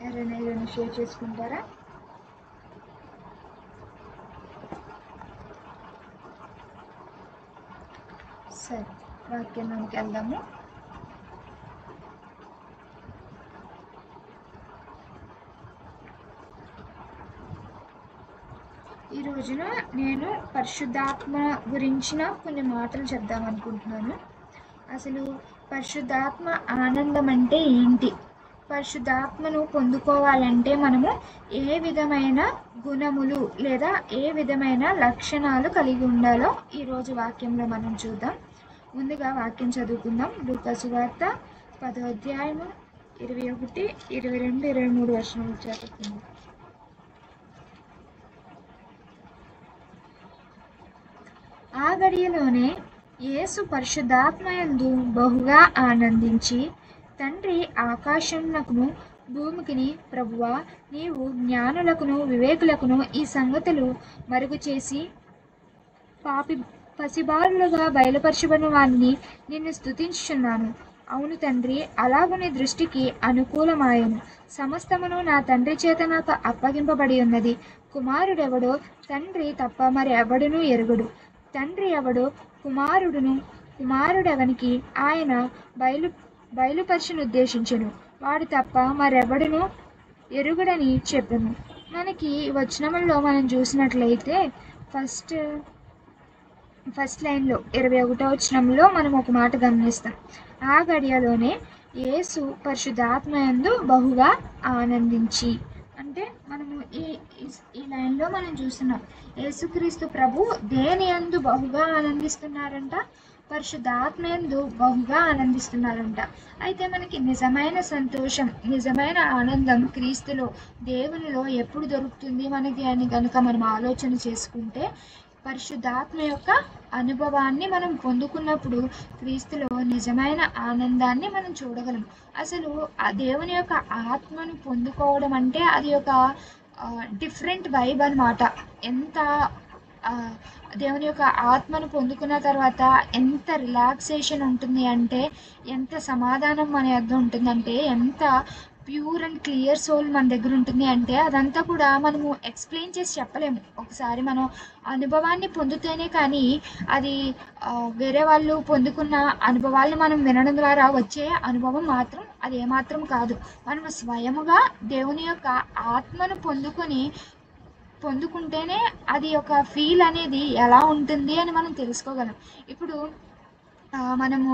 ఎవరైనా షేర్ చేసుకుంటారా? సరే, వాక్యంలోకి వెళ్దాము. ఈ రోజున నేను పరిశుద్ధాత్మ గురించిన కొన్ని మాటలు చెప్దామనుకుంటున్నాను. అసలు పరిశుద్ధాత్మ ఆనందం అంటే ఏంటి? పరిశుద్ధాత్మను పొందుకోవాలంటే మనము ఏ విధమైన గుణములు లేదా ఏ విధమైన లక్షణాలు కలిగి ఉండాలో ఈరోజు వాక్యంలో మనం చూద్దాం. ముందుగా వాక్యం చదువుకుందాం. లూకా సువార్త 10వ అధ్యాయము 21, 22, 23 వచనాలు చదువుకుందాం. ఆ గడియలోనే యేసు పరిశుద్ధాత్మయందు బహుగా ఆనందించి, తండ్రి ఆకాశమునకును భూమికిని, ప్రభువా, నీవు జ్ఞానులకును వివేకులకును ఈ సంగతులు మరుగు చేసి పసిబాలులుగా బయలుపరచబడిన వారిని నిన్ను స్తుతించుచున్నాను. అవును తండ్రి, అలాగు నీ దృష్టికి అనుకూలమాయను. సమస్తమును నా తండ్రి చేత నాకు అప్పగింపబడి ఉన్నది. కుమారుడెవడో తండ్రి తప్ప మరి ఎవడునూ ఎరుగడు. తండ్రి ఎవడో కుమారుడెవనికి ఆయన బయలుపరచనుద్దేశించెను. వాడు తప్ప మరెవడునూ ఎరుగడని చెప్పెను. మనకి వచనములో మనం చూసినట్లయితే ఫస్ట్ లైన్లో 21వ వచనంలో మనం ఒక మాట గమనిస్తాం. ఆ గడియలోనే యేసు పరిశుద్ధాత్మయందు బహుగా ఆనందించి, అంటే మనము ఈ లైన్లో మనం చూస్తున్నాం యేసుక్రీస్తు ప్రభు దేని యందు బహుగా ఆనందిస్తున్నారంట? పరిశుద్ధాత్మయందు బహుగా ఆనందిస్తున్నారంట. అయితే మనకి నిజమైన సంతోషం, నిజమైన ఆనందం క్రీస్తులో, దేవునిలో ఎప్పుడు దొరుకుతుంది మనకి అని కనుక మనం ఆలోచన చేసుకుంటే, పరిశుద్ధాత్మ యొక్క అనుభవాన్ని మనం పొందుకున్నప్పుడు క్రీస్తులో నిజమైన ఆనందాన్ని మనం చూడగలం. అసలు ఆ దేవుని యొక్క ఆత్మను పొందుకోవడం అంటే అది ఒక డిఫరెంట్ వైబ్ అనమాట. ఎంత దేవుని యొక్క ఆత్మను పొందుకున్న తర్వాత ఎంత రిలాక్సేషన్ ఉంటుంది అంటే, ఎంత సమాధానం మన యొద్ద ఉంటుందంటే, ఎంత ప్యూర్ అండ్ క్లియర్ సోల్ మన దగ్గర ఉంటుంది అంటే, అదంతా కూడా మనము ఎక్స్ప్లెయిన్ చేసి చెప్పలేము. ఒకసారి మనం అనుభవాన్ని పొందితేనే కానీ అది వేరే వాళ్ళు పొందుకున్న అనుభవాలను మనం వినడం ద్వారా వచ్చే అనుభవం మాత్రం అది ఏమాత్రం కాదు. మనం స్వయముగా దేవుని యొక్క ఆత్మను పొందుకుంటేనే అది ఒక ఫీల్ అనేది ఎలా ఉంటుంది అని మనం తెలుసుకోగలం. ఇప్పుడు మనము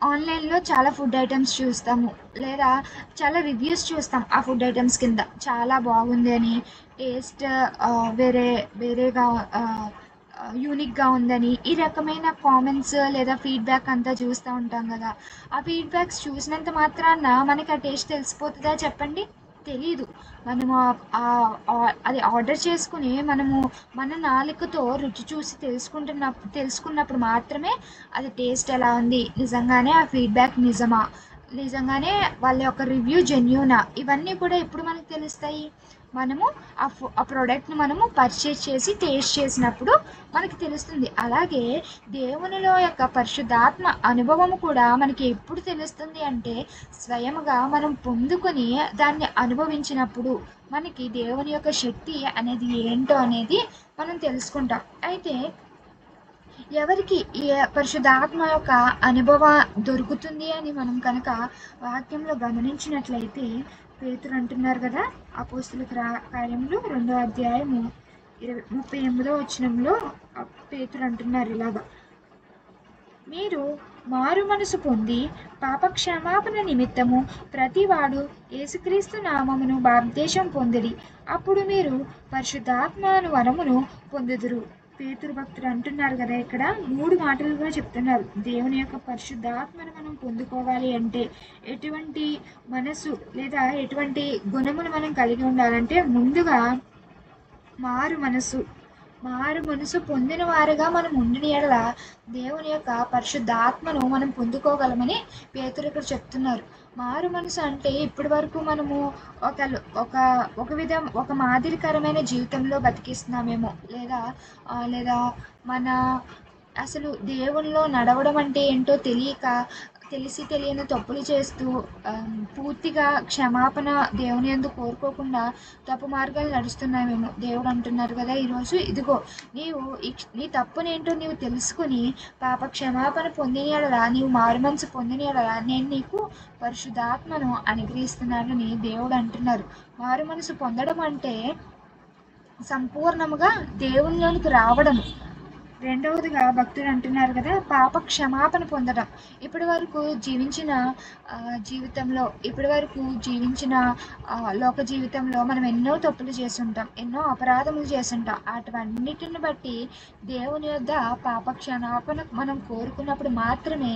ఆన్లైన్లో చాలా ఫుడ్ ఐటమ్స్ చూస్తాము, లేదా చాలా రివ్యూస్ చూస్తాం. ఆ ఫుడ్ ఐటమ్స్ కింద చాలా బాగుంది అని, టేస్ట్ వేరేగా యూనిక్గా ఉందని, ఈ రకమైన కామెంట్స్ లేదా ఫీడ్బ్యాక్ అంతా చూస్తూ ఉంటాం కదా. ఆ ఫీడ్బ్యాక్స్ చూసినంత మాత్రాన మనకి ఆ టేస్ట్ తెలిసిపోతుందా చెప్పండి? తెలీదు. మనము అది ఆర్డర్ చేసుకుని మనము మన నాలుకతో రుచి చూసి తెలుసుకున్నప్పుడు మాత్రమే అది టేస్ట్ ఎలా ఉంది, నిజంగానే ఆ ఫీడ్బ్యాక్ నిజమా, నిజంగానే వాళ్ళ యొక్క రివ్యూ జెన్యూనా, ఇవన్నీ కూడా ఎప్పుడు మనకు తెలుస్తాయి? మనము ఆ ప్రోడక్ట్ని మనము పర్చేస్ చేసి టేస్ట్ చేసినప్పుడు మనకి తెలుస్తుంది. అలాగే దేవునిలో యొక్క పరిశుద్ధాత్మ అనుభవము కూడా మనకి ఎప్పుడు తెలుస్తుంది అంటే, స్వయముగా మనం పొందుకొని దాన్ని అనుభవించినప్పుడు మనకి దేవుని యొక్క శక్తి అనేది ఏంటో అనేది మనం తెలుసుకుంటాం. అయితే ఎవరికి ఈ పరిశుద్ధాత్మ యొక్క అనుభవం దొరుకుతుంది అని మనం కనుక వాక్యంలో గమనించినట్లయితే, పేతురు అంటున్నారు కదా, అపోస్తలుల కార్యములు 2వ అధ్యాయము 38వ వచనంలో పేతురు అంటున్నారు ఇలాగా: మీరు మారు మనసు పొంది పాపక్షమాపణ నిమిత్తము ప్రతివాడు యేసుక్రీస్తు నామమును బాప్తిసం పొందిరి, అప్పుడు మీరు పరిశుద్ధాత్మను వరమును పొందుదురు. పేతురు భక్తుడు అంటున్నారు కదా, ఇక్కడ 3 మాటలుగా చెప్తున్నారు. దేవుని యొక్క పరిశుద్ధాత్మను మనం పొందుకోవాలి అంటే ఎటువంటి మనసు లేదా ఎటువంటి గుణమును మనం కలిగి ఉండాలంటే, ముందుగా మారు మనసు పొందిన వారుగా మనం ఉండిన యెడల దేవుని యొక్క పరిశుద్ధాత్మను మనం పొందుకోగలమని పేతురు ఇక్కడ చెప్తున్నారు. మారు మనసు అంటే ఇప్పటి వరకు మనము ఒక మాదిరికరమైన జీవితంలో బతికిస్తున్నామేమో, లేదా మన అసలు దేవునిలో నడవడం అంటే ఏంటో తెలియక తెలిసి తెలియని తప్పులు చేస్తూ పూర్తిగా క్షమాపణ దేవుని యందు కోరుకోకుండా తప్పు మార్గాలు నడుస్తున్నామేమో. దేవుడు అంటున్నారు కదా ఈరోజు, ఇదిగో నీవు నీ తప్పునేంటో నీవు తెలుసుకుని పాప క్షమాపణ పొందిన యెడల, నీవు మారు మనసు పొందిన యెడల నేను నీకు పరిశుద్ధాత్మను అనుగ్రహిస్తున్నానని దేవుడు అంటున్నారు. మారు మనసు పొందడం అంటే సంపూర్ణముగా దేవునిలోనికి రావడము. రెండవదిగా భక్తుడు అంటున్నారు కదా, పాప క్షమాపణ పొందడం. ఇప్పటి వరకు జీవించిన లోక జీవితంలో మనం ఎన్నో తప్పులు చేస్తుంటాం, ఎన్నో అపరాధములు చేస్తుంటాం. అటువన్నిటిని బట్టి దేవుని యొద్ద పాప క్షమాపణ మనం కోరుకున్నప్పుడు మాత్రమే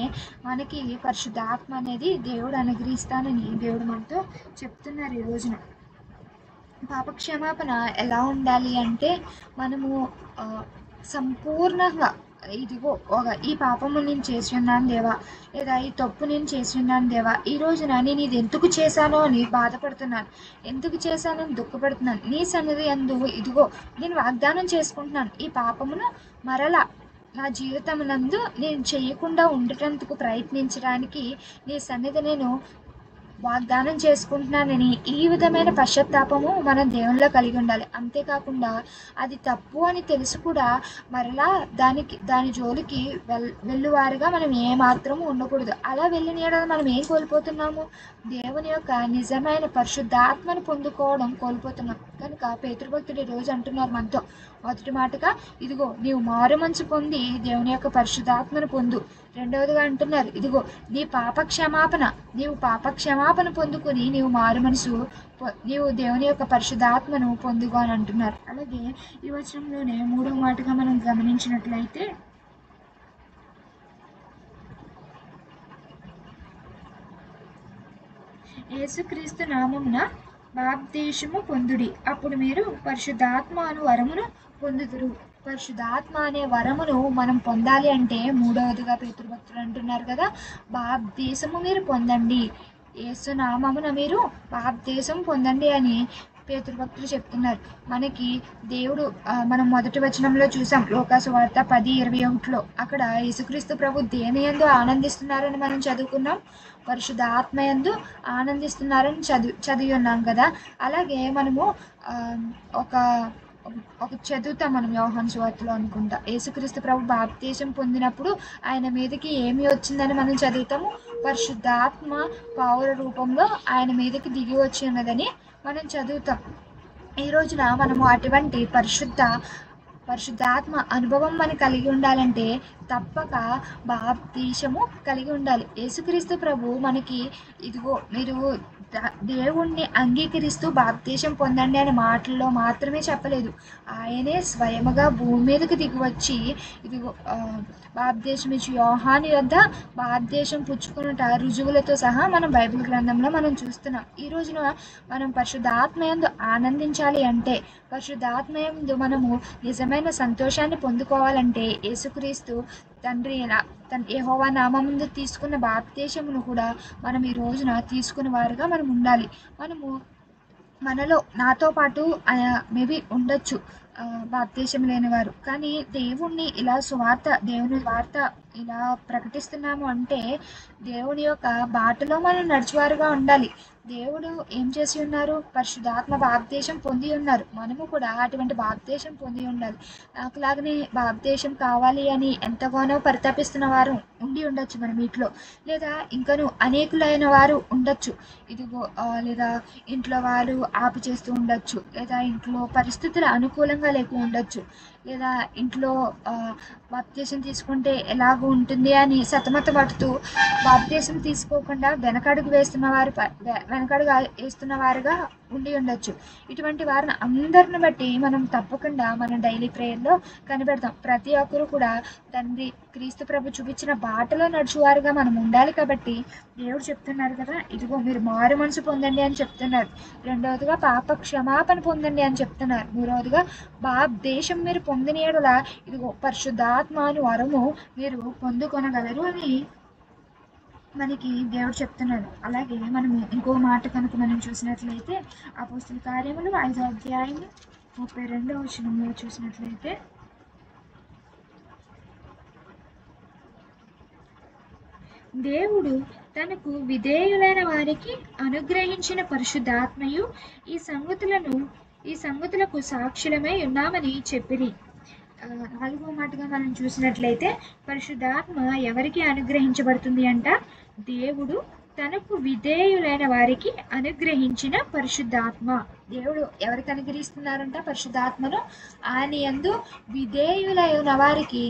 మనకి పరిశుద్ధాత్మ అనేది దేవుడు అనుగ్రహిస్తానని దేవుడు మనతో చెప్తున్నారు ఈ రోజున. పాప క్షమాపణ ఎలా ఉండాలి అంటే, మనము సంపూర్ణంగా ఇదిగో ఈ పాపము నేను చేసి ఉన్నాను దేవా, లేదా ఈ తప్పు నేను చేసి ఉన్నాను దేవా, ఈ రోజున నేను ఇది ఎందుకు చేశానో అని బాధపడుతున్నాను, ఎందుకు చేశానని దుఃఖపడుతున్నాను. నీ సన్నిధి యందు ఇదిగో నేను వాగ్దానం చేసుకుంటున్నాను, ఈ పాపమును మరలా నా జీవితమునందు నేను చేయకుండా ఉండటందుకు ప్రయత్నించడానికి నీ సన్నిధి నేను వాగ్దానం చేసుకుంటున్నానని ఈ విధమైన పశ్చాత్తాపము మనం దేవునిలో కలిగి ఉండాలి. అంతేకాకుండా అది తప్పు అని తెలిసి కూడా మరలా దాని జోలికి వెళ్ళువారుగా మనం ఏమాత్రము ఉండకూడదు. అలా వెళ్ళిన యెడల మనం ఏం కోల్పోతున్నాము? దేవుని యొక్క నిజమైన పరిశుద్ధాత్మను పొందుకోవడం కోల్పోతున్నాం. కనుక పేతురుభక్తుడు ఈ రోజు అంటున్నారు మనతో, మొదటి మాటగా ఇదిగో నీవు మారు మనసు పొంది దేవుని యొక్క పరిశుద్ధాత్మను పొందు. రెండవదిగా అంటున్నారు, ఇదిగో నీవు పాప క్షమాపణ పొందుకుని నీవు దేవుని యొక్క పరిశుద్ధాత్మను పొందుకో అని అంటున్నారు. అలాగే ఈ వచనంలోనే మూడవ మాటగా మనం గమనించినట్లయితే, యేసుక్రీస్తు నామమున బాప్తిస్మము పొందుడి, అప్పుడు మీరు పరిశుద్ధాత్మ అను వరమును పొందుదురు. పరిశుద్ధాత్మ అనే వరమును మనం పొందాలి అంటే మూడవదిగా పేతురుభక్తులు అంటున్నారు కదా, బాప్తిస్మము మీరు పొందండి, యేసు నామమున మీరు బాప్తిస్మం పొందండి అని పేతురుభక్తులు చెప్తున్నారు. మనకి దేవుడు మనం మొదటి వచనంలో చూసాం, లోకాసు వార్త 10:21లో, అక్కడ యేసుక్రీస్తు ప్రభు దేని యందు ఆనందిస్తున్నారని మనం చదువుకున్నాం, పరిశుద్ధాత్మ యందు ఆనందిస్తున్నారని చదివి ఉన్నాం కదా. అలాగే మనము ఒక చదువుతాం మనం యోహాను సువార్తలో అనుకుంటా, యేసుక్రీస్తు ప్రభు బాప్తిసం పొందినప్పుడు ఆయన మీదకి ఏమి వచ్చిందని మనం చదువుతాము, పరిశుద్ధాత్మ పావుర రూపంలో ఆయన మీదకి దిగి వచ్చి ఉన్నదని మనం చదువుతాం. ఈ రోజున మనము అటువంటి పరిశుద్ధాత్మ అనుభవం మనకు కలిగి ఉండాలంటే తప్పక బాప్తిసము కలిగి ఉండాలి. యేసుక్రీస్తు ప్రభు మనకి ఇదిగో మీరు దేవుణ్ణి అంగీకరిస్తూ బాప్తిసం పొందండి అనే మాటల్లో మాత్రమే చెప్పలేదు, ఆయనే స్వయముగా భూమి మీదకి దిగి వచ్చి ఇదిగో బాప్తిసం ఇచ్చి యోహాను యొద్ద బాప్తిసం పుచ్చుకున్నట రుజువులతో సహా మనం బైబిల్ గ్రంథంలో మనం చూస్తున్నాం. ఈ రోజున మనం పరిశుద్ధాత్మ యందు ఆనందించాలి అంటే, పరిశుద్ధాత్మ యందు మనము నిజమైన సంతోషాన్ని పొందుకోవాలంటే యేసుక్రీస్తు తండ్రి యెహోవా నామముందు తీసుకున్న బాప్తిసమును కూడా మనం ఈ రోజున తీసుకున్న వారుగా మనం ఉండాలి. మనలో నాతో పాటు మేబీ ఉండొచ్చు బాప్తిసం లేని వారు, కానీ దేవుని వార్త ఇలా ప్రకటిస్తున్నాము అంటే దేవుని యొక్క బాటలో మనం నడిచేవారుగా ఉండాలి. దేవుడు ఏం చేసి ఉన్నారు? పరిశుద్ధాత్మ బాప్తిసం పొంది ఉన్నారు. మనము కూడా అటువంటి బాప్తిసం పొంది ఉండాలి. నాకులాగనే బాప్తిసం కావాలి అని ఎంతగానో పరితపిస్తున్న వారు ఉండి ఉండొచ్చు మన ఇంట్లో, లేదా ఇంకను అనేకులైన వారు ఉండొచ్చు. ఇదిగో లేదా ఇంట్లో వారు ఆపు చేస్తూ ఉండొచ్చు, లేదా ఇంట్లో పరిస్థితులు అనుకూలంగా లేక ఉండొచ్చు, లేదా ఇంట్లో బాప్తిసం తీసుకుంటే ఎలాగో ఉంటుంది అని సతమతపడుతూ బాప్తిసం తీసుకోకుండా వెనకడుగు వేస్తున్న వారుగా ఉండి ఉండొచ్చు. ఇటువంటి వారిని అందరిని బట్టి మనం తప్పకుండా మన డైలీ ప్రేయర్లో కనిపెడతాం. ప్రతి ఒక్కరు కూడా తండ్రి క్రీస్తు ప్రభు చూపించిన బాటలో నడుచువారుగా మనం ఉండాలి. కాబట్టి దేవుడు చెప్తున్నారు కదా, ఇదిగో మీరు మారు మనసు పొందండి అని చెప్తున్నారు. రెండవదిగా పాప క్షమాపణ పొందండి అని చెప్తున్నారు. మూడవదిగా బాప్తిసం మీరు పొందిన యెడల ఇదిగో పరిశుద్ధాత్మ అను వరము మీరు పొందుకొనగలరు అని మనకి దేవుడు చెప్తున్నాడు. అలాగే మనము ఇంకో మాట కనుక మనం చూసినట్లయితే, అపోస్తల కార్యములు 5వ అధ్యాయము 32వ వచనంలో చూసినట్లయితే, దేవుడు తనకు విధేయులైన వారికి అనుగ్రహించిన పరిశుద్ధాత్మయు ఈ సంగతులకు సాక్షులమై ఉన్నామని చెప్పిరి. నాలుగో మాటగా మనం చూసినట్లయితే పరిశుద్ధాత్మ ఎవరికి అనుగ్రహించబడుతుంది అంట? దేవుడు తనకు విధేయులైన వారికి అనుగ్రహించిన పరిశుద్ధాత్మ. దేవుడు ఎవరికి అనుగ్రహిస్తున్నారంట పరిశుద్ధాత్మను? ఆయన యందు విధేయులైన వారికి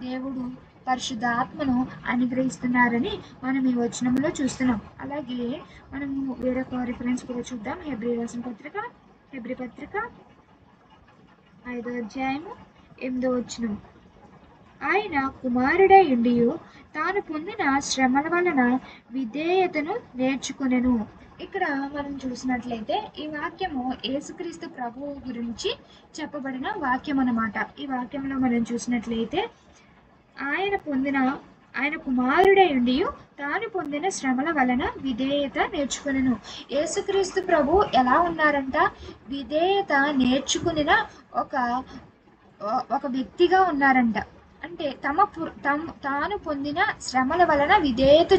దేవుడు పరిశుద్ధాత్మను అనుగ్రహిస్తున్నారని మనం ఈ వచనంలో చూస్తున్నాం. అలాగే మనము వేరొక రిఫరెన్స్ కూడా చూద్దాం. హెబ్రీ పత్రిక 5వ అధ్యాయము 8వ వచనం. ఆయన కుమారుడై ఉండియు తాను పొందిన శ్రమల వలన విధేయతను నేర్చుకొనెను. ఇక్కడ మనం చూసినట్లయితే ఈ వాక్యము యేసుక్రీస్తు ప్రభువు గురించి చెప్పబడిన వాక్యం అన్నమాట. ఈ వాక్యంలో మనం చూసినట్లయితే ఆయన కుమారుడై ఉండియు తాను పొందిన శ్రమల వలన విధేయత నేర్చుకొనెను. యేసుక్రీస్తు ప్రభు ఎలా ఉన్నారంట? విధేయత నేర్చుకునిన ఒక వ్యక్తిగా ఉన్నారంట. అంటే తాను పొందిన శ్రమల వలన విధేయత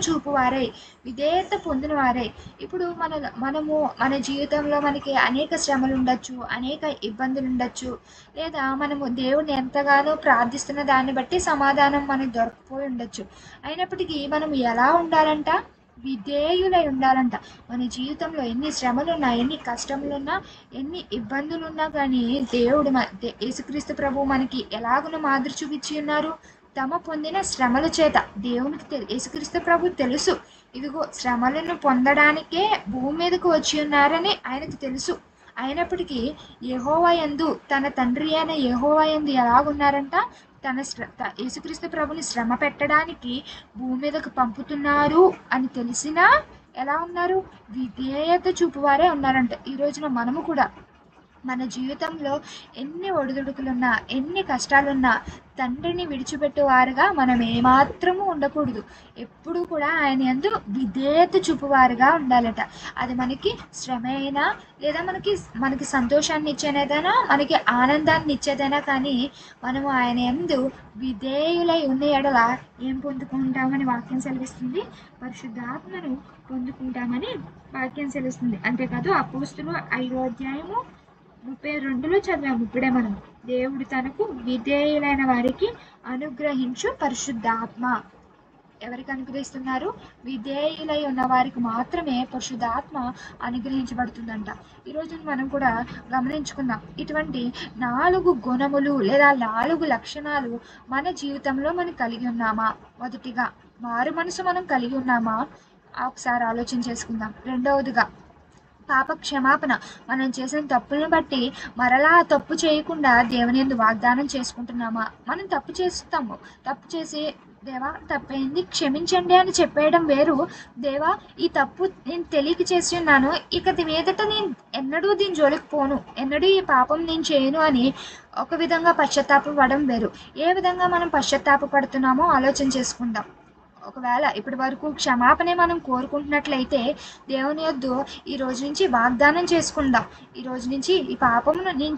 పొందిన వారై. ఇప్పుడు మన జీవితంలో మనకి అనేక శ్రమలు ఉండొచ్చు, అనేక ఇబ్బందులు ఉండొచ్చు, లేదా మనము దేవుడిని ఎంతగానో ప్రార్థిస్తున్న దాన్ని బట్టి సమాధానం మనకు దొరకపోయి ఉండొచ్చు. అయినప్పటికీ మనం ఎలా ఉండాలంట? విధేయులై ఉండాలంట. మన జీవితంలో ఎన్ని శ్రమలున్నా, ఎన్ని కష్టములున్నా, ఎన్ని ఇబ్బందులున్నా కానీ యేసుక్రీస్తు ప్రభు మనకి ఎలాగున మాదిరి చూపించి ఉన్నారు? తమ పొందిన శ్రమల చేత. దేవునికి యేసుక్రీస్తు ప్రభు తెలుసు, ఇదిగో శ్రమలను పొందడానికే భూమి మీదకు వచ్చి ఉన్నారని ఆయనకు తెలుసు. అయినప్పటికీ యెహోవా యందు, తన తండ్రి అయిన యెహోవా యందు ఎలాగున్నారంట? యేసుక్రీస్తు ప్రభుని శ్రమ పెట్టడానికి భూమి మీదకు పంపుతున్నారు అని తెలిసినా ఎలా ఉన్నారు? విధేయత చూపువారే ఉన్నారంట. ఈ రోజున మనము కూడా మన జీవితంలో ఎన్ని ఒడిదుడుకులున్నా, ఎన్ని కష్టాలున్నా తండ్రిని విడిచిపెట్టేవారుగా మనం ఏమాత్రము ఉండకూడదు. ఎప్పుడూ కూడా ఆయన యందు విధేయత చూపువారుగా ఉండాలట. అది మనకి శ్రమ అయినా, లేదా మనకి సంతోషాన్ని ఇచ్చేదైనా, మనకి ఆనందాన్ని ఇచ్చేదైనా కానీ మనము ఆయన యందు విధేయులై ఉన్న ఎడల ఏం పొందుకుంటామని వాక్యం సెలవిస్తుంది? పరిశుద్ధాత్మను పొందుకుంటామని వాక్యం సెలవిస్తుంది. అంతేకాదు అపోస్తులు 5వ అధ్యాయము 32లో చదివాము ఇప్పుడే మనం. దేవుడు తనకు విధేయులైన వారికి అనుగ్రహించు పరిశుద్ధాత్మ. ఎవరికి అనుగ్రహిస్తున్నారు? విధేయులై ఉన్న వారికి మాత్రమే పరిశుద్ధాత్మ అనుగ్రహించబడుతుందంట. ఈరోజు మనం కూడా గమనించుకుందాం. ఇటువంటి 4 గుణములు లేదా 4 లక్షణాలు మన జీవితంలో మనం కలిగి ఉన్నామా? మొదటిగా మారు మనసు మనం కలిగి ఉన్నామా? ఒకసారి ఆలోచన చేసుకుందాం. రెండవదిగా పాప క్షమాపణ. మనం చేసిన తప్పులను బట్టి మరలా తప్పు చేయకుండా దేవుని యందు వాగ్దానం చేసుకుంటున్నామా? మనం తప్పు చేస్తాము, తప్పు చేసి దేవా తప్పైంది క్షమించండి అని చెప్పేయడం వేరు. దేవా ఈ తప్పు నేను తెలియక చేసి ఉన్నాను, ఇక మీదట నేను ఎన్నడూ దీని జోలికి పోను, ఎన్నడూ ఈ పాపం నేను చేయను అని ఒక విధంగా పశ్చాత్తాపపడడం వేరు. ఏ విధంగా మనం పశ్చాత్తాపపడుతున్నామో ఆలోచన చేసుకుందాం. ఒకవేళ ఇప్పటి వరకు క్షమాపణ మనం కోరుకుంటున్నట్లయితే దేవుని యొద్ద ఈ రోజు నుంచి వాగ్దానం చేసుకుందాం. ఈ రోజు నుంచి ఈ పాపమును నేను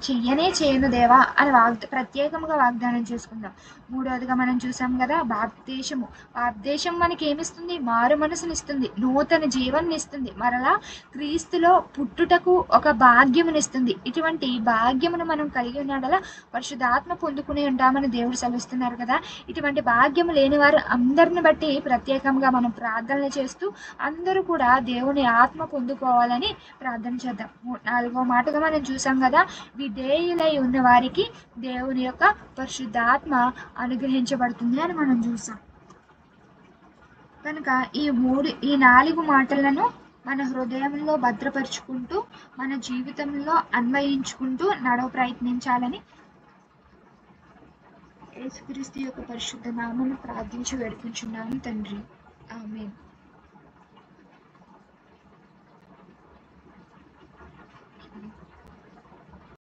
చేయను దేవా అని ప్రత్యేకంగా వాగ్దానం చేసుకుందాం. మూడవదిగా మనం చూసాం కదా, బాప్తీసం మనకి ఏమిస్తుంది? మారు మనసునిస్తుంది, నూతన జీవన్నిస్తుంది, మరలా క్రీస్తులో పుట్టుటకు ఒక భాగ్యమునిస్తుంది. ఇటువంటి భాగ్యమును మనం కలిగి ఉన్నాడలా పరిశుద్ధాత్మ పొందుకుని ఉంటామని దేవుడు సెలవిస్తున్నారు కదా. ఇటువంటి భాగ్యము లేని వారు అందరిని బట్టి ప్రత్యేకంగా మనం ప్రార్థనలు చేస్తూ అందరూ కూడా దేవుని ఆత్మ పొందుకోవాలని ప్రార్థన చేద్దాం. 4వ మాటగా మనం చూసాం కదా, విధేయులై ఉన్న వారికి దేవుని యొక్క పరిశుద్ధాత్మ అనుగ్రహించబడుతుంది అని మనం చూసాం. కనుక ఈ 4 మాటలను మన హృదయంలో భద్రపరుచుకుంటూ మన జీవితంలో అన్వయించుకుంటూ ప్రయత్నించాలని యేసుక్రీస్తు యొక్క పరిశుద్ధ నామమున ప్రార్థించి వేడుకుంటున్నాను తండ్రి. ఆమేన్.